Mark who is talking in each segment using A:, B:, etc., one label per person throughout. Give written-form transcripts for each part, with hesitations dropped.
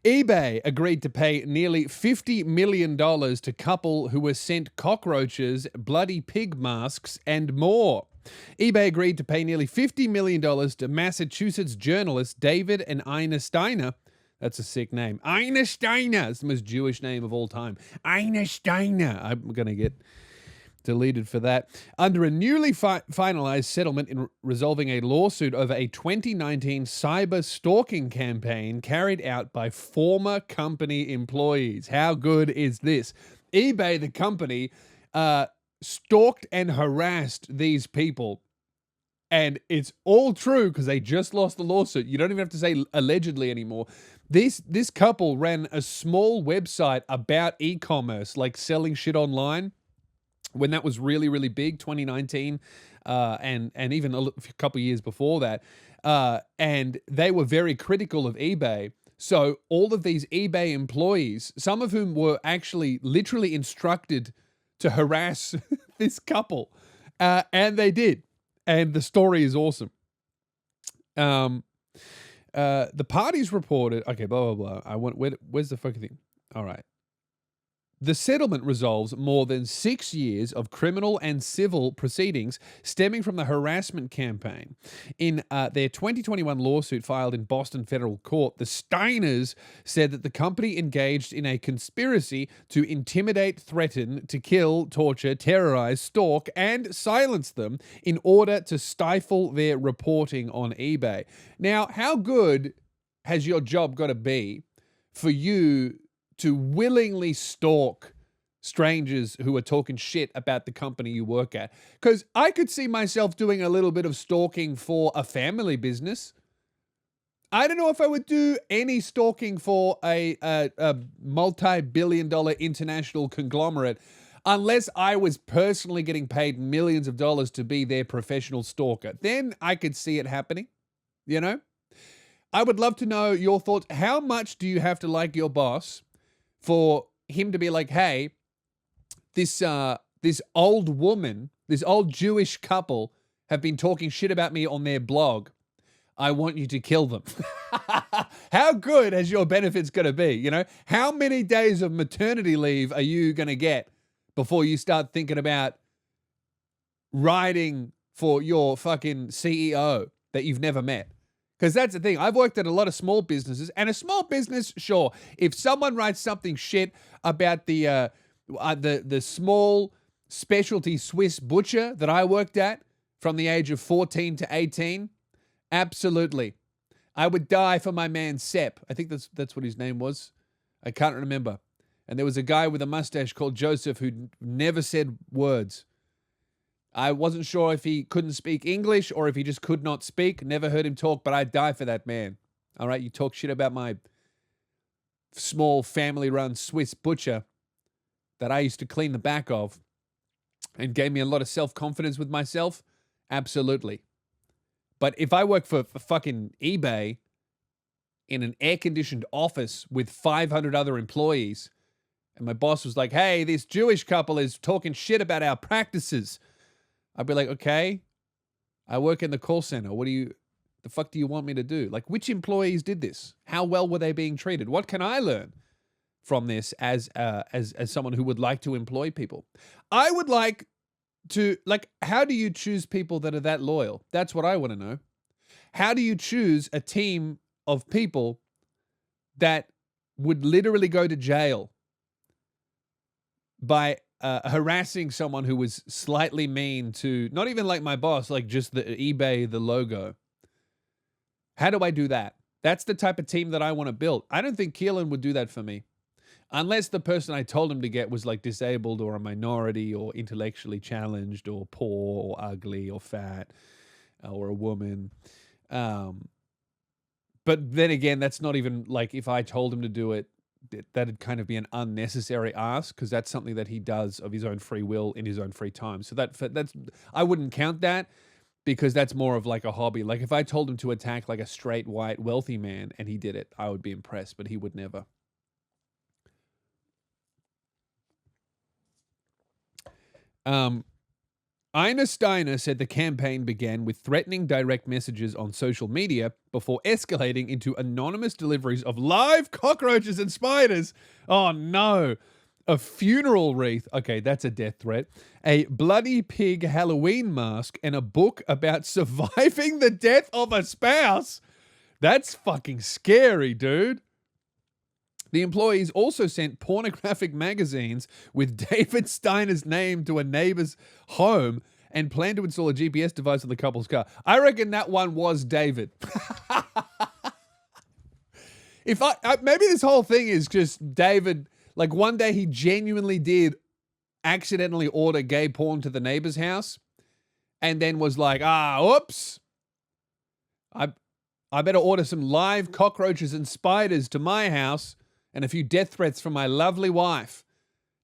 A: eBay agreed to pay nearly $50 million to couple who were sent cockroaches, bloody pig masks, and more. eBay agreed to pay nearly $50 million to Massachusetts journalists David and Ina Steiner. That's a sick name. Ina Steiner. It's the most Jewish name of all time. Ina Steiner. I'm going to get deleted for that. Under a newly finalized settlement in resolving a lawsuit over a 2019 cyber stalking campaign carried out by former company employees. How good is this? eBay, the company, stalked and harassed these people. And it's all true because they just lost the lawsuit. You don't even have to say allegedly anymore. This couple ran a small website about e-commerce, like selling shit online, when that was really, really big, 2019, and even a couple of years before that. And they were very critical of eBay. So all of these eBay employees, some of whom were actually literally instructed to harass this couple, and they did. And the story is awesome. The parties reported... Okay, blah, blah, blah. Where's the fucking thing? All right. The settlement resolves more than 6 years of criminal and civil proceedings stemming from the harassment campaign. In their 2021 lawsuit filed in Boston federal court, the Steiners said that the company engaged in a conspiracy to intimidate, threaten, to kill, torture, terrorize, stalk, and silence them in order to stifle their reporting on eBay. Now, how good has your job got to be for you to willingly stalk strangers who are talking shit about the company you work at? Because I could see myself doing a little bit of stalking for a family business. I don't know if I would do any stalking for a multi-billion-dollar international conglomerate unless I was personally getting paid millions of dollars to be their professional stalker. Then I could see it happening, you know? I would love to know your thoughts. How much do you have to like your boss for him to be like, hey, this old woman, this old Jewish couple have been talking shit about me on their blog. I want you to kill them. How good has your benefits going to be? You know, how many days of maternity leave are you going to get before you start thinking about writing for your fucking CEO that you've never met? Because that's the thing. I've worked at a lot of small businesses, and a small business, sure, if someone writes something shit about the small specialty Swiss butcher that I worked at from the age of 14 to 18, absolutely. I would die for my man Sepp. I think that's what his name was. I can't remember. And there was a guy with a mustache called Joseph who never said words. I wasn't sure if he couldn't speak English or if he just could not speak. Never heard him talk, but I'd die for that man. All right, you talk shit about my small family-run Swiss butcher that I used to clean the back of and gave me a lot of self-confidence with myself. Absolutely. But if I work for fucking eBay in an air-conditioned office with 500 other employees, and my boss was like, hey, this Jewish couple is talking shit about our practices, I'd be like, okay, I work in the call center. The fuck do you want me to do? Like, which employees did this? How well were they being treated? What can I learn from this as someone who would like to employ people? I would like to, like, how do you choose people that are that loyal? That's what I want to know. How do you choose a team of people that would literally go to jail by harassing someone who was slightly mean to, not even like my boss, like just the eBay, the logo? How do I do that? That's the type of team that I want to build. I don't think Keelan would do that for me. Unless the person I told him to get was like disabled or a minority or intellectually challenged or poor or ugly or fat or a woman. But then again, that's not even like, if I told him to do it, that'd kind of be an unnecessary ask, because that's something that he does of his own free will in his own free time. So that's I wouldn't count that, because that's more of like a hobby. Like if I told him to attack like a straight white wealthy man and he did it, I would be impressed, but he would never. Ina Steiner said the campaign began with threatening direct messages on social media before escalating into anonymous deliveries of live cockroaches and spiders. Oh no. A funeral wreath. Okay, that's a death threat. A bloody pig Halloween mask and a book about surviving the death of a spouse. That's fucking scary, dude. The employees also sent pornographic magazines with David Steiner's name to a neighbor's home and planned to install a GPS device on the couple's car. I reckon that one was David. Maybe this whole thing is just David, like one day he genuinely did accidentally order gay porn to the neighbor's house and then was like, oops. I better order some live cockroaches and spiders to my house and a few death threats from my lovely wife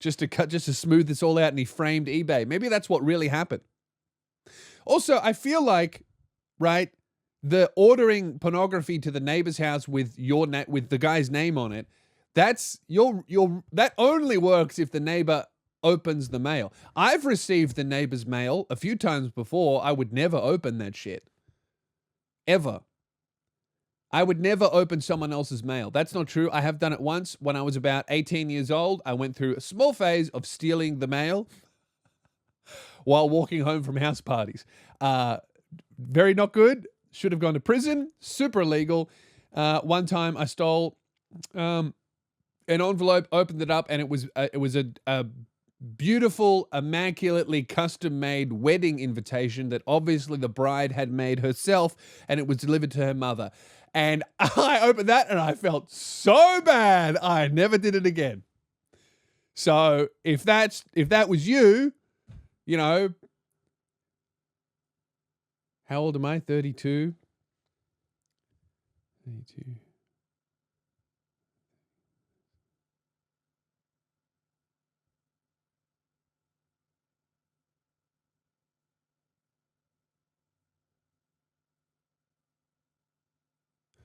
A: just to smooth this all out, and he framed eBay. Maybe that's what really happened. Also, I feel like, right, the ordering pornography to the neighbor's house with with the guy's name on it, that only works if the neighbor opens the mail. I've received the neighbor's mail a few times before. I would never open that shit. Ever. I would never open someone else's mail. That's not true. I have done it once when I was about 18 years old. I went through a small phase of stealing the mail while walking home from house parties. Very not good. Should have gone to prison. Super illegal. One time I stole an envelope, opened it up, and it was a beautiful, immaculately custom-made wedding invitation that obviously the bride had made herself, and it was delivered to her mother. And I opened that and I felt so bad. I never did it again. So if that was you, you know, how old am I? 32. 32.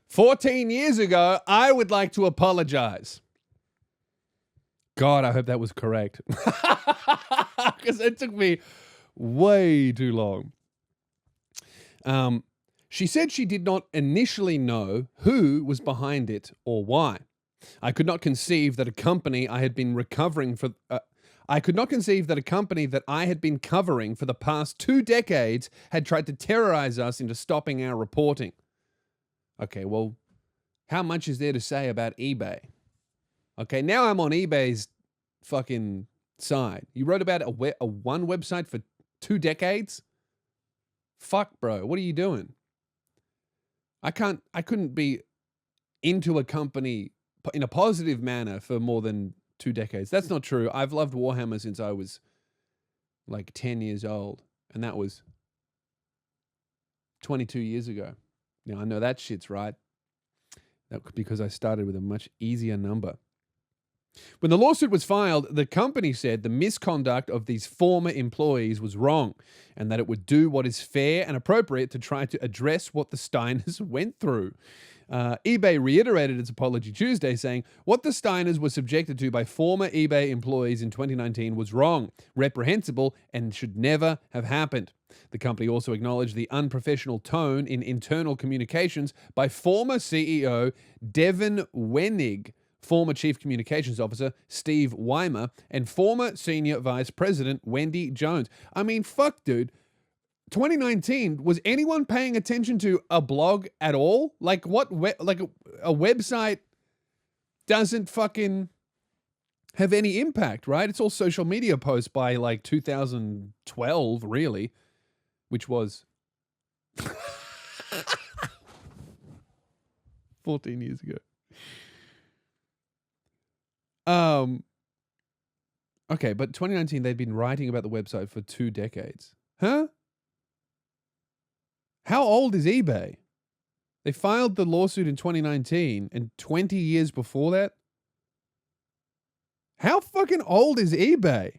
A: "14 years ago, I would like to apologize." God, I hope that was correct. Because it took me way too long. She said she did not initially know who was behind it or why. I could not conceive that a company I had been recovering for... I could not conceive that a company that I had been covering for the past 2 decades had tried to terrorize us into stopping our reporting. Okay, well, how much is there to say about eBay? Okay, now I'm on eBay's fucking side. You wrote about a one website for 2 decades? Fuck, bro, what are you doing? I couldn't be into a company in a positive manner for more than 2 decades. That's not true. I've loved Warhammer since I was like 10 years old, and that was 22 years ago. Now, I know that shit's right. Because I started with a much easier number. When the lawsuit was filed, the company said the misconduct of these former employees was wrong and that it would do what is fair and appropriate to try to address what the Steiners went through. eBay reiterated its apology Tuesday, saying what the Steiners were subjected to by former eBay employees in 2019 was wrong, reprehensible, and should never have happened. The company also acknowledged the unprofessional tone in internal communications by former CEO Devin Wenig, former Chief Communications Officer Steve Weimer, and former Senior Vice President Wendy Jones. I mean, fuck, dude. 2019, was anyone paying attention to a blog at all? Like what? Like a website doesn't fucking have any impact, right? It's all social media posts by like 2012, really, which was 14 years ago. Okay, but 2019, they'd been writing about the website for 2 decades. Huh? How old is eBay? They filed the lawsuit in 2019, and 20 years before that? How fucking old is eBay?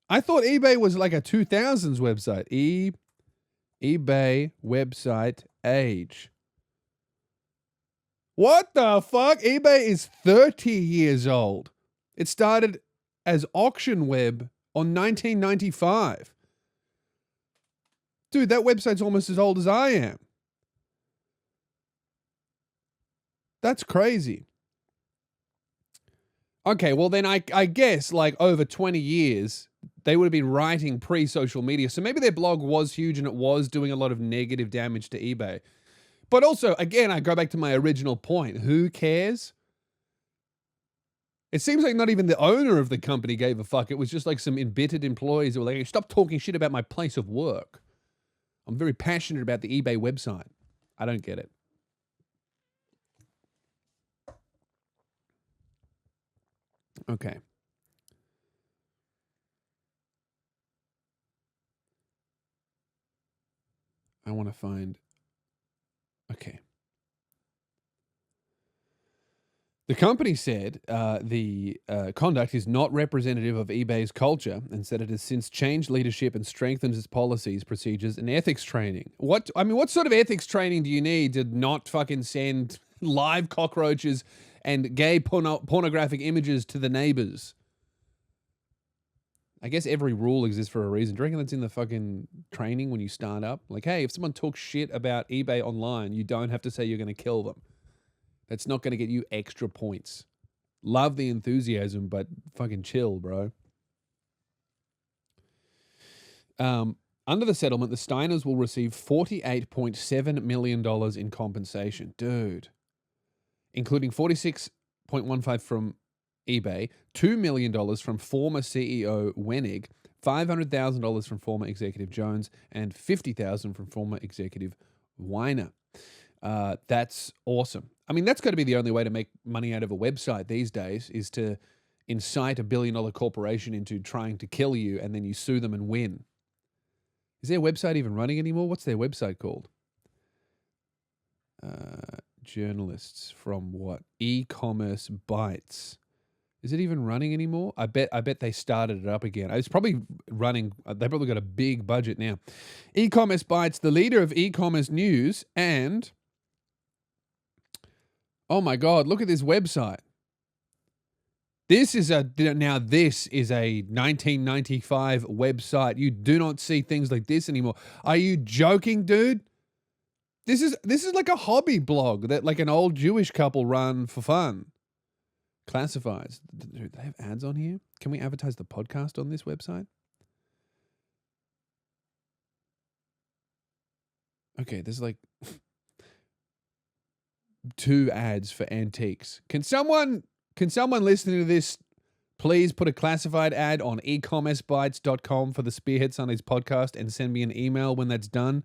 A: I thought eBay was like a 2000s website. eBay website age. What the fuck? eBay is 30 years old. It started as Auction Web on 1995. Dude, that website's almost as old as I am. That's crazy. Okay, well then I guess like over 20 years, they would have been writing pre-social media. So maybe their blog was huge and it was doing a lot of negative damage to eBay. But also, again, I go back to my original point. Who cares? It seems like not even the owner of the company gave a fuck. It was just like some embittered employees who were like, hey, stop talking shit about my place of work. I'm very passionate about the eBay website. I don't get it. Okay. I want to find... Okay. The company said the conduct is not representative of eBay's culture and said it has since changed leadership and strengthened its policies, procedures, and ethics training. What sort of ethics training do you need to not fucking send live cockroaches and gay pornographic images to the neighbors? I guess every rule exists for a reason. Do you reckon that's in the fucking training when you start up? Like, hey, if someone talks shit about eBay online, you don't have to say you're going to kill them. That's not going to get you extra points. Love the enthusiasm, but fucking chill, bro. Under the settlement, the Steiners will receive $48.7 million in compensation. Dude. Including $46.15 from eBay, $2 million from former CEO Wenig, $500,000 from former executive Jones, and $50,000 from former executive Weiner. That's awesome. I mean, that's got to be the only way to make money out of a website these days, is to incite $1 billion corporation into trying to kill you and then you sue them and win. Is their website even running anymore? What's their website called? Journalists from what? E-commerce Bytes. Is it even running anymore? I bet they started it up again. It's probably running. They probably got a big budget now. E-commerce Bytes, the leader of e-commerce news, and oh my God, look at this website. This is a 1995 website. You do not see things like this anymore. Are you joking, dude? This is like a hobby blog that like an old Jewish couple run for fun. Classifieds. Do they have ads on here? Can we advertise the podcast on this website? Okay, there's like 2 ads for antiques. Can someone listening to this please put a classified ad on ecommercebytes.com for the Spearhead Sundays podcast and send me an email when that's done?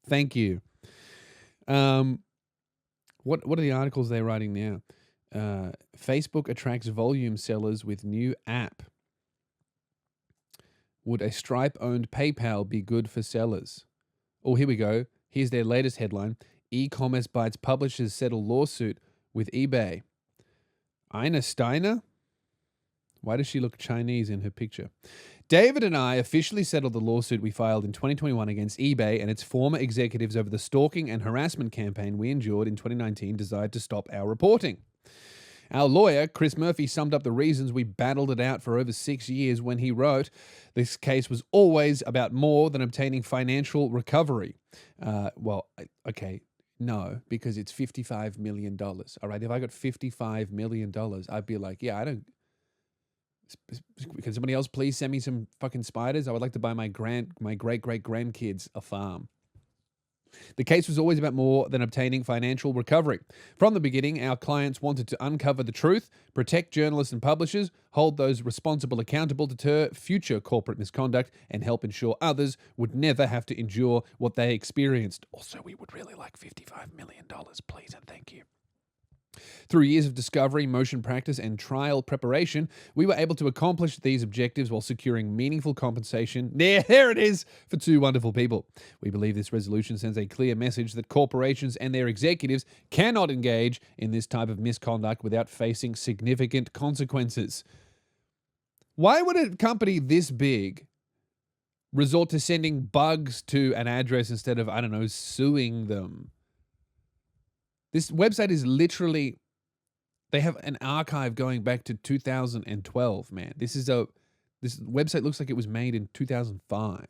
A: Thank you. What are the articles they're writing now? Facebook attracts volume sellers with new app. Would a Stripe-owned PayPal be good for sellers? Oh, here we go. Here's their latest headline. E-commerce Bytes publishers settle lawsuit with eBay. Ina Steiner? Why does she look Chinese in her picture? David and I officially settled the lawsuit we filed in 2021 against eBay and its former executives over the stalking and harassment campaign we endured in 2019 designed to stop our reporting. Our lawyer, Chris Murphy, summed up the reasons we battled it out for over 6 years when he wrote, this case was always about more than obtaining financial recovery. Okay, no, because it's $55 million. All right, if I got $55 million, I'd be like, yeah, I don't... Can somebody else please send me some fucking spiders? I would like to buy my great-great-grandkids a farm. The case was always about more than obtaining financial recovery. From the beginning, our clients wanted to uncover the truth, protect journalists and publishers, hold those responsible accountable, deter future corporate misconduct, and help ensure others would never have to endure what they experienced. Also, we would really like $55 million, please and thank you. Through years of discovery, motion practice, and trial preparation, we were able to accomplish these objectives while securing meaningful compensation. There it is for 2 wonderful people. We believe this resolution sends a clear message that corporations and their executives cannot engage in this type of misconduct without facing significant consequences. Why would a company this big resort to sending bugs to an address instead of, I don't know, suing them? This website is literally, they have an archive going back to 2012, man. This website looks like it was made in 2005.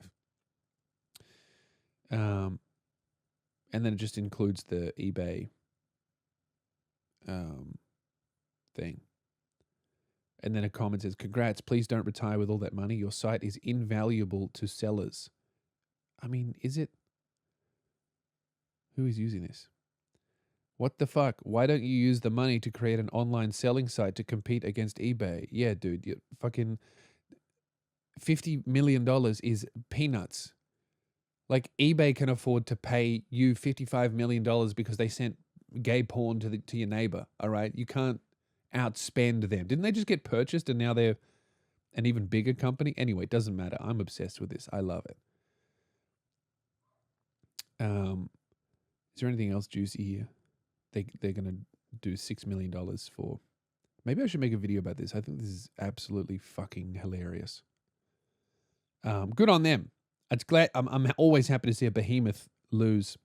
A: And then it just includes the eBay thing. And then a comment says, congrats, please don't retire with all that money. Your site is invaluable to sellers. I mean, is it? Who is using this? What the fuck? Why don't you use the money to create an online selling site to compete against eBay? Yeah, dude, you fucking $50 million is peanuts. Like, eBay can afford to pay you $55 million because they sent gay porn to your neighbor, all right? You can't outspend them. Didn't they just get purchased and now they're an even bigger company? Anyway, it doesn't matter. I'm obsessed with this. I love it. Is there anything else juicy here? They're going to do $6 million for... Maybe I should make a video about this. I think this is absolutely fucking hilarious. Good on them. I'm always happy to see a behemoth lose.